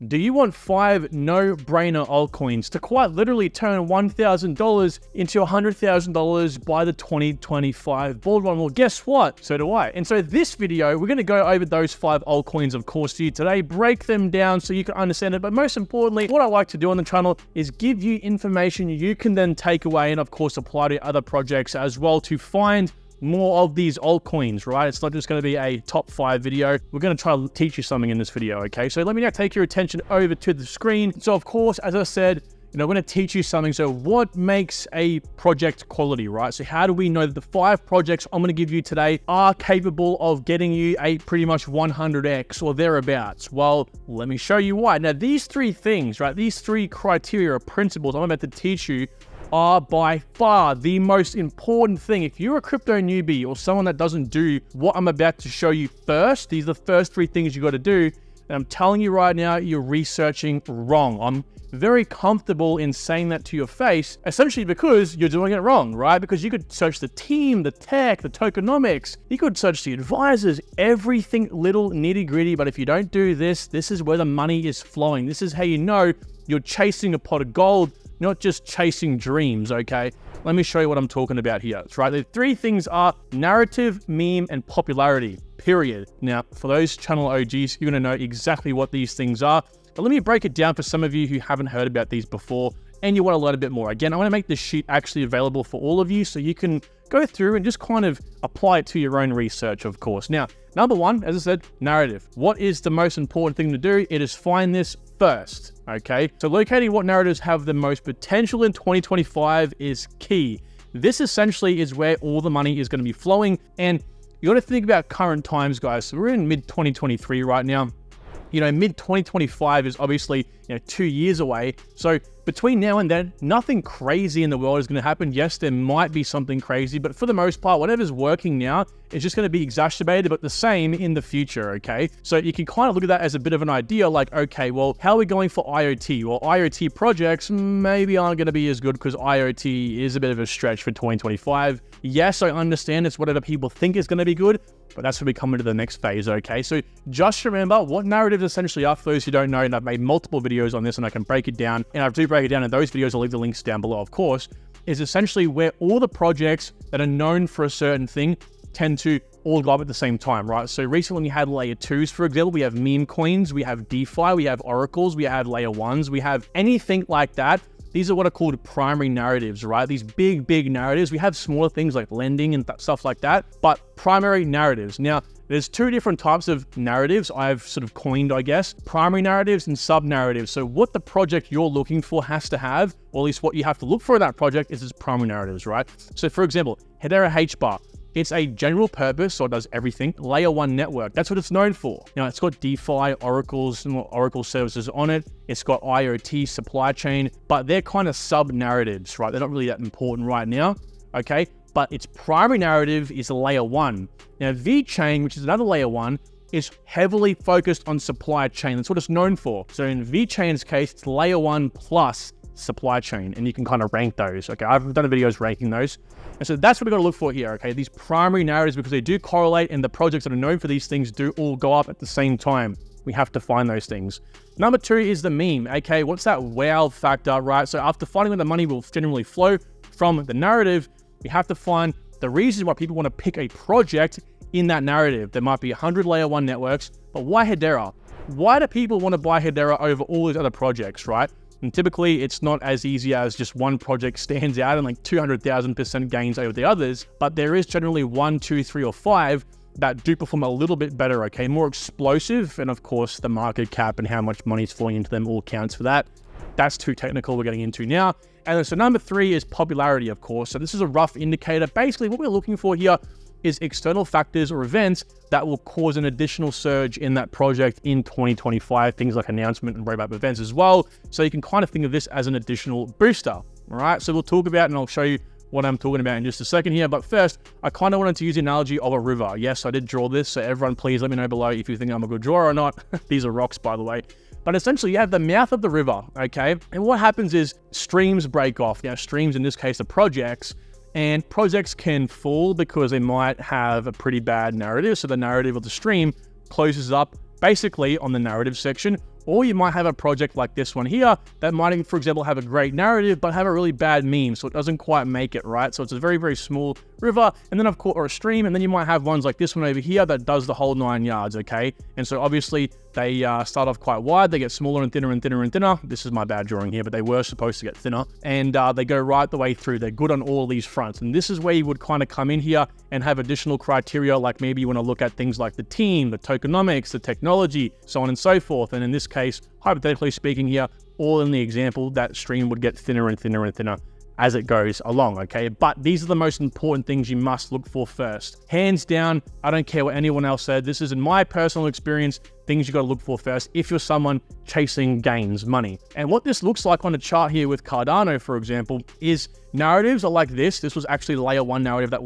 Do you want 5 no-brainer altcoins to quite literally turn $1,000 into $100,000 by the 2025 bull run? Well, guess what? So do I. And so this video, we're going to go over those 5 altcoins, of course, to you today, break them down so you can understand it. But most importantly, what I like to do on the channel is give you information you can then take away and, of course, apply to other projects as well to find more of these altcoins, right? It's not just going to be a top 5 video. We're going to try to teach you something in this video, okay? So let me now take your attention over to the screen. So of course, as I said, we're going to teach you something. So what makes a project quality, right? So how do we know that the 5 projects I'm going to give you today are capable of getting you a pretty much 100x or thereabouts? Well, let me show you why. Now, these 3 things, right? These 3 criteria or principles I'm about to teach you are by far the most important thing. If you're a crypto newbie or someone that doesn't do what I'm about to show you first, these are the first 3 things you got to do. And I'm telling you right now, you're researching wrong. I'm very comfortable in saying that to your face, essentially because you're doing it wrong, right? Because you could search the team, the tech, the tokenomics, you could search the advisors, everything little nitty gritty. But if you don't do this, this is where the money is flowing. This is how you know you're chasing a pot of gold, not just chasing dreams, okay? Let me show you what I'm talking about here. That's right. The 3 things are narrative, meme, and popularity, period. Now, for those channel OGs, you're gonna know exactly what these things are. But let me break it down for some of you who haven't heard about these before and you want to learn a bit more. Again, I want to make this sheet actually available for all of you so you can go through and just kind of apply it to your own research, of course. Now, number 1, as I said, narrative. What is the most important thing to do? It is find this first, okay? So locating what narratives have the most potential in 2025 is key. This essentially is where all the money is going to be flowing. And you got to think about current times, guys. So we're in mid-2023 right now. You know, mid-2025 is obviously, 2 years away. So between now and then, nothing crazy in the world is going to happen. Yes, there might be something crazy, but for the most part, whatever's working now is just going to be exacerbated, but the same in the future, okay? So you can kind of look at that as a bit of an idea, like, okay, well, how are we going for IoT? Well, IoT projects maybe aren't going to be as good because IoT is a bit of a stretch for 2025. Yes, I understand it's whatever people think is going to be good, but that's when we come into the next phase, okay? So just remember what narratives essentially are for those who don't know, and I've made multiple videos on this and I can break it down, and I do break it down in those videos. I'll leave the links down below, of course, is essentially where all the projects that are known for a certain thing tend to all go up at the same time, right? So recently we had layer 2s, for example. We have meme coins, we have DeFi, we have oracles, we have layer 1s, we have anything like that. These are what are called primary narratives, right? These big narratives. We have smaller things like lending and stuff like that, but primary narratives. Now, there's 2 different types of narratives I've sort of coined, I guess. Primary narratives and sub-narratives. So what the project you're looking for has to have, or at least what you have to look for in that project, is its primary narratives, right? So for example, Hedera HBAR. It's a general purpose, or does everything, layer 1 network. That's what it's known for. Now, it's got DeFi, oracles, and Oracle services on it. It's got IoT, supply chain, but they're kind of sub-narratives, right? They're not really that important right now, okay? But its primary narrative is layer 1. Now, VeChain, which is another layer 1, is heavily focused on supply chain. That's what it's known for. So in VeChain's case, it's layer 1 plus supply chain, and you can kind of rank those, okay? I've done videos ranking those. And so that's what we've got to look for here, okay? These primary narratives, because they do correlate, and the projects that are known for these things do all go up at the same time. We have to find those things. Number 2 is the meme, okay? What's that wow factor, right? So after finding where the money will generally flow from the narrative, we have to find the reason why people want to pick a project in that narrative. There might be 100 layer 1 networks, but why Hedera? Why do people want to buy Hedera over all these other projects, right? And typically, it's not as easy as just one project stands out and like 200,000% gains over the others, but there is generally 1, 2, 3, or 5 that do perform a little bit better, okay? More explosive, and of course, the market cap and how much money is flowing into them all counts for that. That's too technical, we're getting into now. And so number 3 is popularity, of course. So this is a rough indicator. Basically, what we're looking for here is external factors or events that will cause an additional surge in that project in 2025, things like announcement and roadmap events as well. So you can kind of think of this as an additional booster, all right? So we'll talk about, and I'll show you what I'm talking about in just a second here. But first, I kind of wanted to use the analogy of a river. Yes, I did draw this, so everyone please let me know below if you think I'm a good drawer or not. These are rocks, by the way. But essentially, you have the mouth of the river, okay? And what happens is streams break off. Now, streams, in this case, are projects. And projects can fall because they might have a pretty bad narrative. So the narrative of the stream closes up basically on the narrative section, Or you might have a project like this one here that might, for example, have a great narrative, but have a really bad meme, so it doesn't quite make it, right? So it's a very, very small river, and then of course, or a stream, and then you might have ones like this one over here that does the whole 9 yards, okay? And so obviously they start off quite wide, they get smaller and thinner and thinner and thinner. This is my bad drawing here, but they were supposed to get thinner, and they go right the way through. They're good on all these fronts, and this is where you would kind of come in here and have additional criteria, like maybe you want to look at things like the team, the tokenomics, the technology, so on and so forth. And in this case, hypothetically speaking here, all in the example, that stream would get thinner and thinner and thinner as it goes along, okay? But these are the most important things you must look for first. Hands down, I don't care what anyone else said. This is, in my personal experience, things you got to look for first if you're someone chasing gains, money. And what this looks like on a chart here with Cardano, for example, is narratives are like this. This was actually the layer 1 narrative that,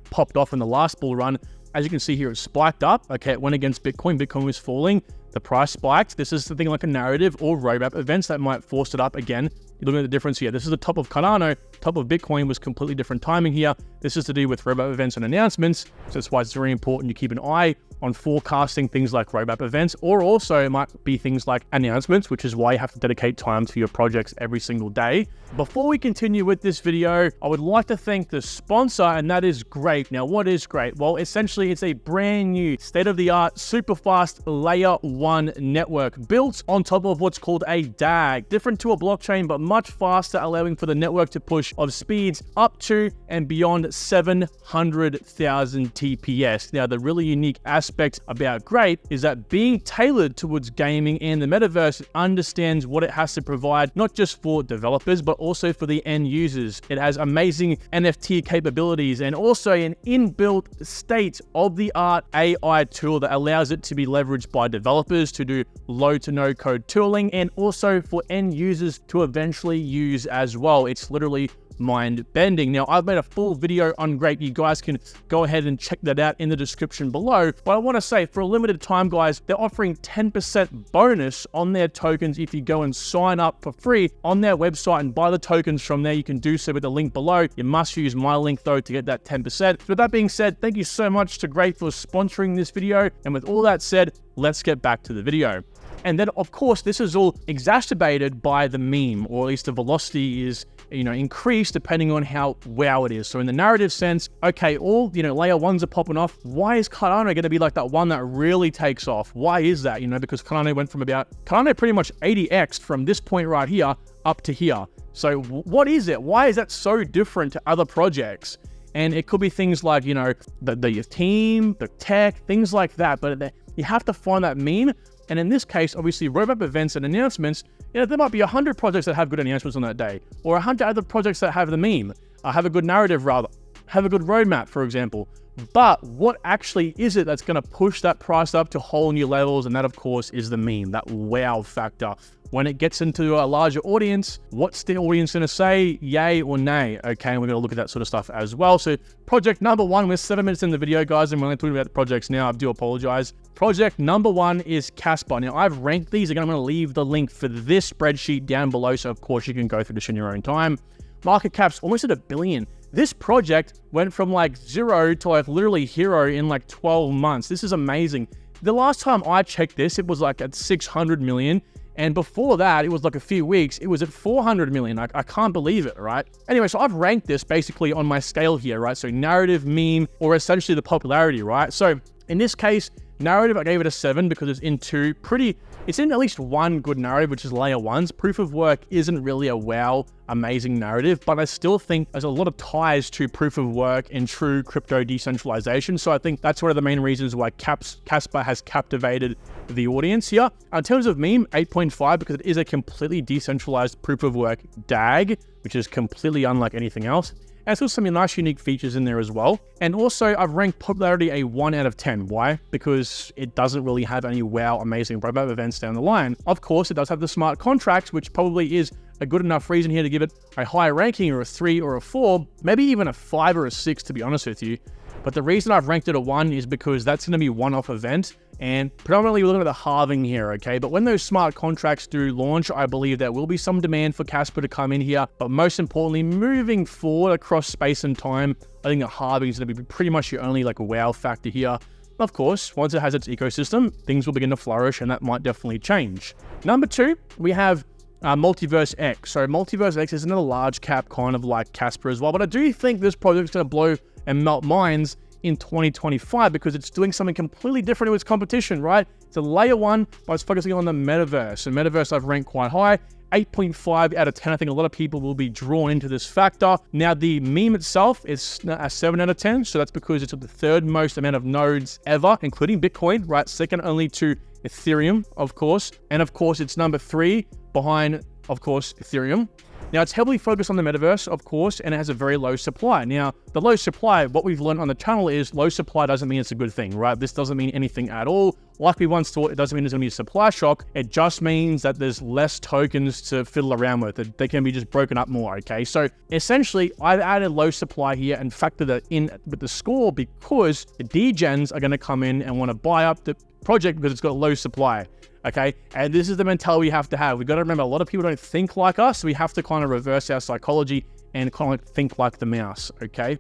popped off in the last bull run. As you can see here, it spiked up. Okay, it went against Bitcoin. Bitcoin was falling. The price spiked. This is something like a narrative or roadmap events that might force it up again. You're looking at the difference here. This is the top of Cardano. Top of Bitcoin was completely different timing here. This is to do with roadmap events and announcements. So that's why it's very important you keep an eye on forecasting things like roadmap events, or also it might be things like announcements, which is why you have to dedicate time to your projects every single day. Before we continue with this video, I would like to thank the sponsor, and that is Grape. Now, what is Grape? Well, essentially, it's a brand new state-of-the-art, super fast layer 1 network built on top of what's called a DAG, different to a blockchain, but much faster, allowing for the network to push of speeds up to and beyond 700,000 TPS. Now, the really unique aspect about Grape is that being tailored towards gaming and the metaverse, it understands what it has to provide, not just for developers, but also for the end users. It has amazing NFT capabilities and also an inbuilt state-of-the-art AI tool that allows it to be leveraged by developers to do low to no code tooling, and also for end users to eventually use as well. It's literally mind-bending. Now, I've made a full video on Grape. You guys can go ahead and check that out in the description below. But I want to say, for a limited time, guys, they're offering 10% bonus on their tokens if you go and sign up for free on their website and buy the tokens from there. You can do so with the link below. You must use my link, though, to get that 10%. So with that being said, thank you so much to Grape for sponsoring this video. And with all that said, let's get back to the video. And then, of course, this is all exacerbated by the meme, or at least the velocity is, increased depending on how wow it is. So in the narrative sense, okay, all, layer 1s are popping off. Why is Cardano going to be like that one that really takes off? Why is that? Because Cardano went from Cardano pretty much 80x from this point right here up to here. So what is it? Why is that so different to other projects? And it could be things like, the team, the tech, things like that. But you have to find that meme. And in this case, obviously, roadmap events and announcements, there might be 100 projects that have good announcements on that day, or 100 other projects that have the meme, have a good narrative rather, have a good roadmap, for example. But what actually is it that's going to push that price up to whole new levels? And that, of course, is the meme, that wow factor. When it gets into a larger audience, what's the audience going to say? Yay or nay? Okay, and we're going to look at that sort of stuff as well. So project number 1, we're 7 minutes in the video, guys, and we're only talking about the projects now. I do apologize. Project number 1 is Kaspa. Now, I've ranked these. Again, I'm going to leave the link for this spreadsheet down below, so of course you can go through this in your own time. Market cap's almost at $1 billion. This project went from like 0 to like literally hero in like 12 months. This is amazing. The last time I checked this, it was like at 600 million. And before that, it was like a few weeks, it was at 400 million. I can't believe it, right? Anyway, so I've ranked this basically on my scale here, right? So narrative, meme, or essentially the popularity, right? So in this case, narrative, I gave it a 7 because it's in at least one good narrative, which is layer 1s. Proof of work isn't really a wow, amazing narrative, but I still think there's a lot of ties to proof of work and true crypto decentralization. So I think that's one of the main reasons why Kaspa has captivated the audience here. In terms of meme, 8.5, because it is a completely decentralized proof of work DAG, which is completely unlike anything else. And still some nice unique features in there as well. And also I've ranked popularity a 1 out of 10. Why? Because it doesn't really have any wow, amazing roadmap events down the line. Of course, it does have the smart contracts, which probably is a good enough reason here to give it a high ranking, or a 3 or a 4, maybe even a 5 or a 6, to be honest with you. But the reason I've ranked it a 1 is because that's going to be a one-off event. And predominantly we're looking at the halving here, okay? But when those smart contracts do launch, I believe there will be some demand for Kaspa to come in here. But most importantly, moving forward across space and time, I think the halving is going to be pretty much your only like wow factor here. of course, once it has its ecosystem, things will begin to flourish, and that might definitely change. Number 2, we have Multiverse X. So Multiverse X is another large cap kind of like Kaspa as well, but I do think this project is going to blow and melt minds in 2025 because it's doing something completely different to its competition, right? It's a layer 1, but it's focusing on the metaverse. And metaverse I've ranked quite high, 8.5 out of 10. I think a lot of people will be drawn into this factor. Now, the meme itself is a 7 out of 10. So that's because it's the third most amount of nodes ever, including Bitcoin, right? Second only to Ethereum, of course. And of course, it's number 3 behind, of course, Ethereum. Now, it's heavily focused on the metaverse, of course, and it has a very low supply. Now, the low supply, what we've learned on the channel is low supply doesn't mean it's a good thing, right? This doesn't mean anything at all. Like we once thought, it doesn't mean there's going to be a supply shock. It just means that there's less tokens to fiddle around with. They can be just broken up more, okay? So essentially, I've added low supply here and factored that in with the score because the degens are going to come in and want to buy up the project because it's got low supply. Okay, and this is the mentality we have to have. We've got to remember, a lot of people don't think like us. So we have to kind of reverse our psychology and kind of think like the mouse, okay?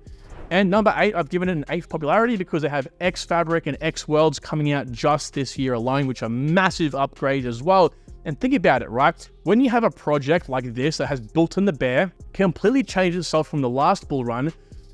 And number 8, I've given it an 8th popularity because they have X Fabric and X Worlds coming out just this year alone, which are massive upgrades as well. And think about it, right? When you have a project like this that has built in the bear, completely changed itself from the last bull run,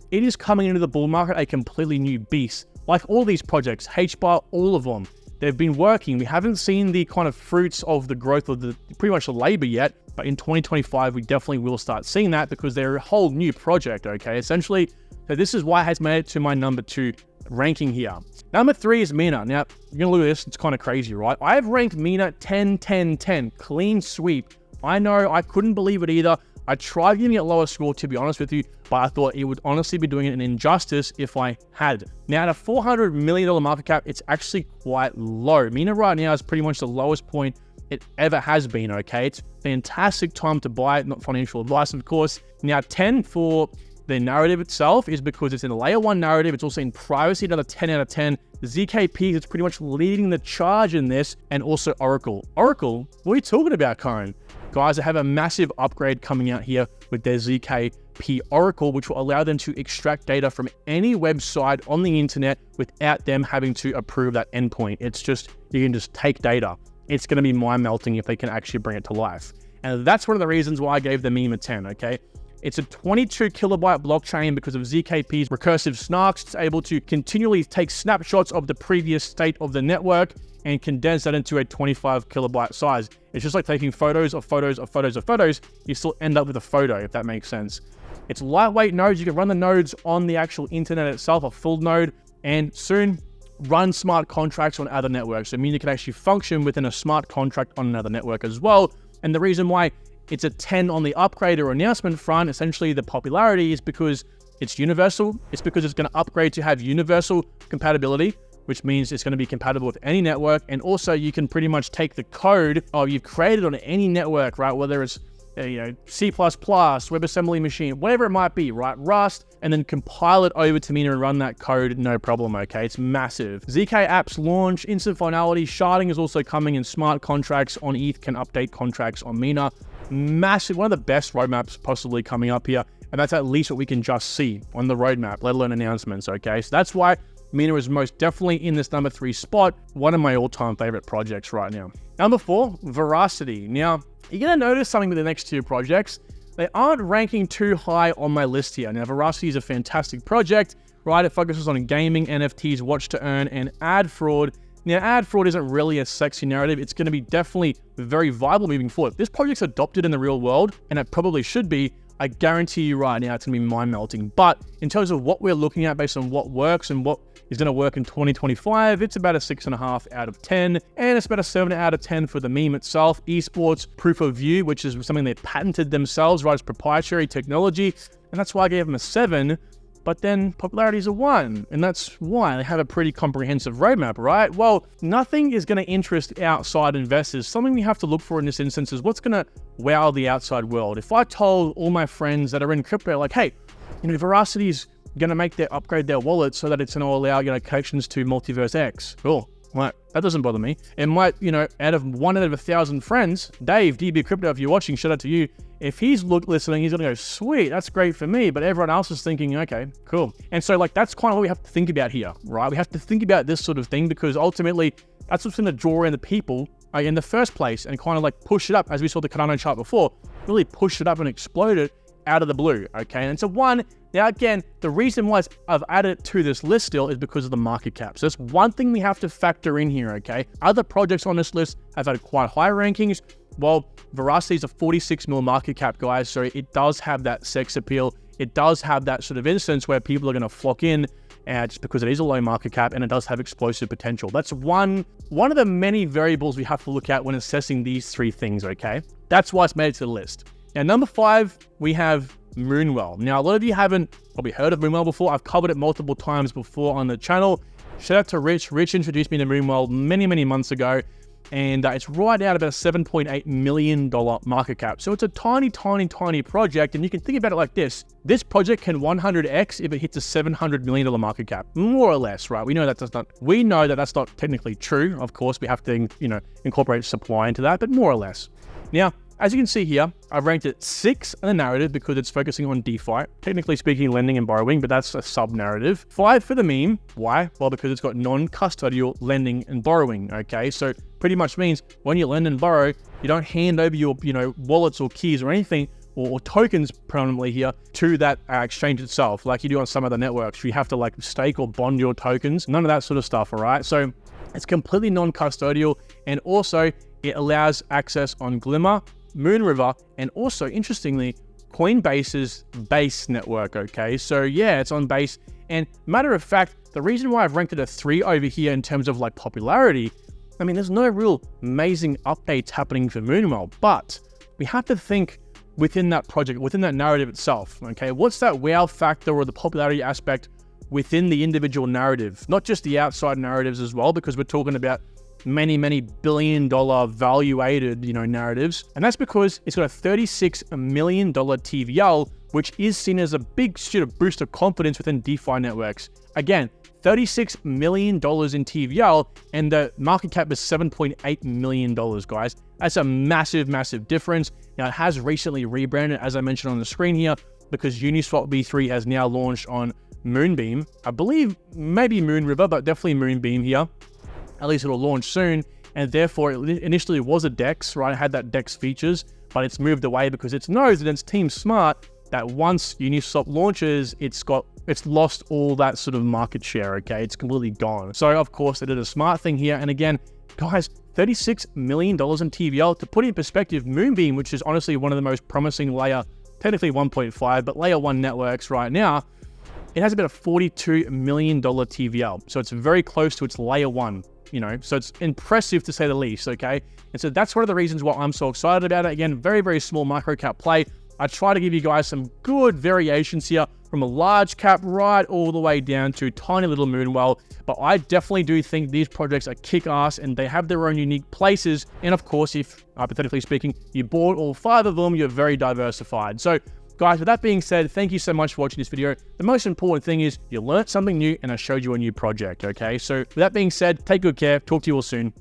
it is coming into the bull market a completely new beast. Like all these projects, HBAR, all of them. They've been working. We haven't seen the kind of fruits of the growth of the pretty much the labor yet, but in 2025, we definitely will start seeing that because they're a whole new project, okay? Essentially, so this is why it has made it to my number 2 ranking here. Number 3 is Mina. Now, you're gonna look at this, it's kind of crazy, right? I have ranked Mina 10, 10, 10, clean sweep. I know, I couldn't believe it either. I tried giving it a lower score, to be honest with you, but I thought it would honestly be doing it an injustice if I had. Now, at a $400 million market cap, it's actually quite low. Mina right now is pretty much the lowest point it ever has been, okay? It's a fantastic time to buy it, not financial advice, of course. Now, 10 for the narrative itself is because it's in a layer 1 narrative. It's also in privacy, another 10 out of 10. The ZKP is pretty much leading the charge in this, and also Oracle. Oracle? What are you talking about, Karen? Guys, they have a massive upgrade coming out here with their ZKP Oracle, which will allow them to extract data from any website on the internet without them having to approve that endpoint. It's just, you can just take data. It's going to be mind melting if they can actually bring it to life. And that's one of the reasons why I gave the meme a 10, okay? It's a 22 kilobyte blockchain because of ZKP's recursive snarks. It's able to continually take snapshots of the previous state of the network and condense that into a 25 kilobyte size. It's just like taking photos of photos of photos of photos. You still end up with a photo, if that makes sense. It's lightweight nodes. You can run the nodes on the actual internet itself, a full node, and soon run smart contracts on other networks. So I mean, you can actually function within a smart contract on another network as well. And the reason why it's a 10 on the upgrade or announcement front, essentially the popularity, is because it's universal. It's because it's going to upgrade to have universal compatibility, which means it's going to be compatible with any network. And also you can pretty much take the code you've created on any network, right? Whether it's C++, WebAssembly machine, whatever it might be, right? Rust, and then compile it over to Mina and run that code, no problem, okay? It's massive. ZK apps launch, instant finality, sharding is also coming, and smart contracts on ETH can update contracts on Mina. Massive, one of the best roadmaps possibly coming up here. And that's at least what we can just see on the roadmap, let alone announcements, okay? So that's why Mina is most definitely in this number 3 spot, one of my all-time favorite projects right now. Number 4, Veracity. Now, you're going to notice something with the next 2 projects. They aren't ranking too high on my list here. Now, Veracity is a fantastic project, right? It focuses on gaming, NFTs, watch to earn, and ad fraud. Now, ad fraud isn't really a sexy narrative. It's going to be definitely very viable moving forward. If this project's adopted in the real world, and it probably should be, I guarantee you right now it's going to be mind-melting. But in terms of what we're looking at based on what works and what is going to work in 2025, it's about a 6.5 out of 10, and it's about a 7 out of 10 for the meme itself. Esports proof of view, which is something they patented themselves, right? It's proprietary technology, and that's why I gave them a 7. But then popularity is a 1, and that's why they have a pretty comprehensive roadmap, right? Well, nothing is going to interest outside investors. Something we have to look for in this instance is what's going to wow the outside world. If I told all my friends that are in crypto, like, hey, Veracity's going to upgrade their wallet so that it's going to allow, connections to Multiverse X. Cool. Like, That doesn't bother me. It might, you know, out of 1,000 friends, Dave, DB Crypto, if you're watching, shout out to you. If he's listening, he's gonna go, sweet, that's great for me. But everyone else is thinking, okay, cool. And so like, that's kind of what we have to think about here, right? We have to think about this sort of thing because ultimately that's what's gonna draw in the people in the first place and kind of like push it up, as we saw the Cardano chart before, really push it up and explode it out of the blue, okay? And so now again, the reason why I've added it to this list still is because of the market cap. So that's one thing we have to factor in here, okay? Other projects on this list have had quite high rankings. Well, Veracity is a 46 mil market cap, guys, so it does have that sex appeal. It does have that sort of instance where people are gonna flock in just because it is a low market cap and it does have explosive potential. That's one of the many variables we have to look at when assessing these three things, okay? That's why it's made it to the list. Now, number 5, we have Moonwell. Now, a lot of you haven't probably heard of Moonwell before. I've covered it multiple times before on the channel. Shout out to Rich. Rich introduced me to Moonwell many, many months ago, and it's right out about a $7.8 million market cap. So it's a tiny, tiny, tiny project, and you can think about it like this. This project can 100x if it hits a $700 million market cap, more or less, right? We know that that's not technically true. Of course, we have to, you know, incorporate supply into that, but more or less. Now, as you can see here, I've ranked it 6 in the narrative because it's focusing on DeFi, technically speaking, lending and borrowing, but that's a sub-narrative. 5 for the meme. Why? Well, because it's got non-custodial lending and borrowing, okay? So pretty much means when you lend and borrow, you don't hand over your, you know, wallets or keys or anything, or tokens predominantly here, to that exchange itself, like you do on some other networks. You have to like stake or bond your tokens, none of that sort of stuff, all right? So it's completely non-custodial, and also it allows access on Glimmer, Moonriver, and also, interestingly, Coinbase's Base network, okay? So yeah, it's on Base. And matter of fact, the reason why I've ranked it a 3 over here in terms of like popularity, I mean, there's no real amazing updates happening for Moonwell, but we have to think within that project, within that narrative itself, okay? What's that wow factor or the popularity aspect within the individual narrative? Not just the outside narratives as well, because we're talking about many, many billion-dollar valuated, you know, narratives. And that's because it's got a $36 million TVL, which is seen as a big sort of boost of confidence within DeFi networks. Again, $36 million in TVL, and the market cap is $7.8 million, guys. That's a massive, massive difference. Now, it has recently rebranded, as I mentioned on the screen here, because Uniswap V3 has now launched on Moonbeam. I believe maybe Moonriver, but definitely Moonbeam here. At least it'll launch soon, and therefore it initially was a DEX, right? It had that DEX features, but it's moved away because it knows that it's team smart that once Uniswap launches, it's lost all that sort of market share, okay? It's completely gone. So of course they did a smart thing here, and again, guys, $36 million in TVL. To put it in perspective, Moonbeam, which is honestly one of the most promising layer, technically 1.5, but layer 1 networks right now, it has about a $42 million TVL. So it's very close to its layer 1. You know, so it's impressive to say the least, okay? And so that's one of the reasons why I'm so excited about it. Again, very, very small micro cap play. I try to give you guys some good variations here from a large cap right all the way down to tiny little Moonwell. But I definitely do think these projects are kick-ass and they have their own unique places. And of course, if, hypothetically speaking, you bought all 5 of them, you're very diversified. So guys, with that being said, thank you so much for watching this video. The most important thing is you learned something new and I showed you a new project, okay? So with that being said, take good care. Talk to you all soon.